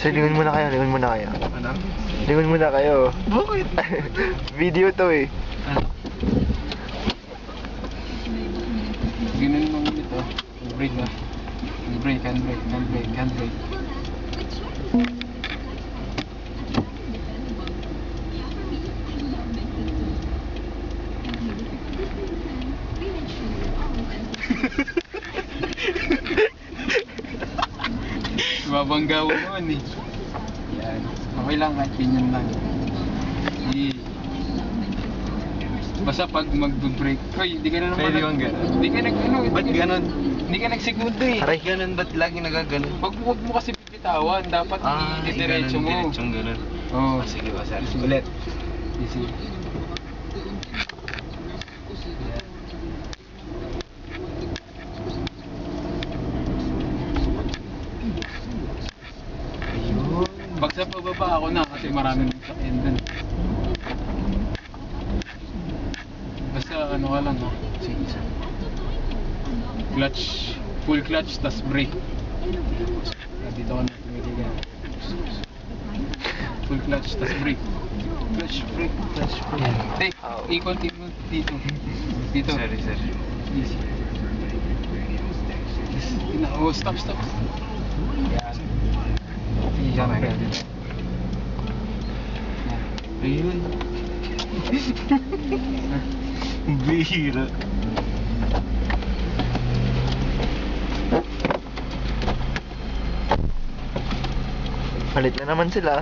Sir, lingon muna kayo, lingon muna kayo. Ano? Lingon muna kayo. Bakit? Video to eh. Ano? Ganun mo ito. Brake ba? Brake, handbrake, handbrake, handbrake. Babangga mo naman eh. Yan. Okay lang, kahit ganyan lang. Basta pag mag-brake, hoy, hindi ka na naman. Pwede bang ganun? Hindi ka nag-ano. Ba't ganun? Hindi ka nagsegundo eh. Aray. Ganun, ba't lagi nagaganon? Huwag mo kasi bibitawan. Dapat i-diretso mo. Diretsong ganun. Oo. Sige ba, sir? Easy. Ulit. Easy. Ayun. Pag sa pababa ako na kasi maraming sakyan dun. Basta ano ka lang ha. Sige sir. Clutch. Full clutch tas brake. Dito ka na tumitigil. Full clutch tas brake. Clutch brake. Clutch brake. Take. I-continue dito. Dito. Sorry, sir. Easy. Oh, stop. Yan. Iya na yan. Ayun. Bihira. Palit na naman sila.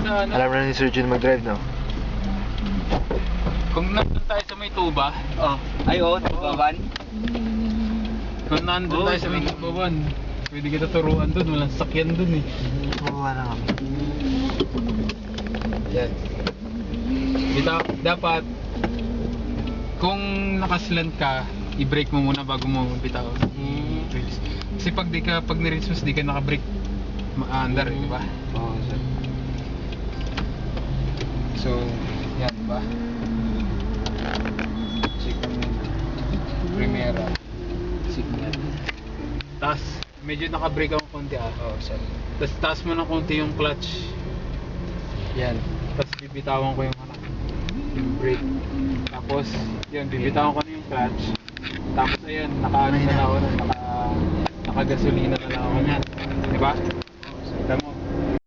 Alam na ni Sir Jun mag-drive, no? Kung nandun tayo sa may tuba, Ay, oo, tubaban. kung nandun tayo sa may tubaban, pwede kita turuan dun, walang sakyan dun eh. Mabuha na kami. Yan. Dapat, kung nakaslant ka, i-brake mo muna bago mo bitaw. Kasi pag ni-release mo, di ka naka-brake, ma-under, di ba? Oo, sir. So, yan, di ba? Check mo Primera. Signal. Tapos, medyo naka-brake ako konti Oo, sir. Tapos, taas mo na konti yung clutch. Yan. Tapos, bibitawan ko yung brake. Tapos, yun, bibitawan ko na yung clutch. Tapos, ayun, naka-gasolina na lang ako. Diba?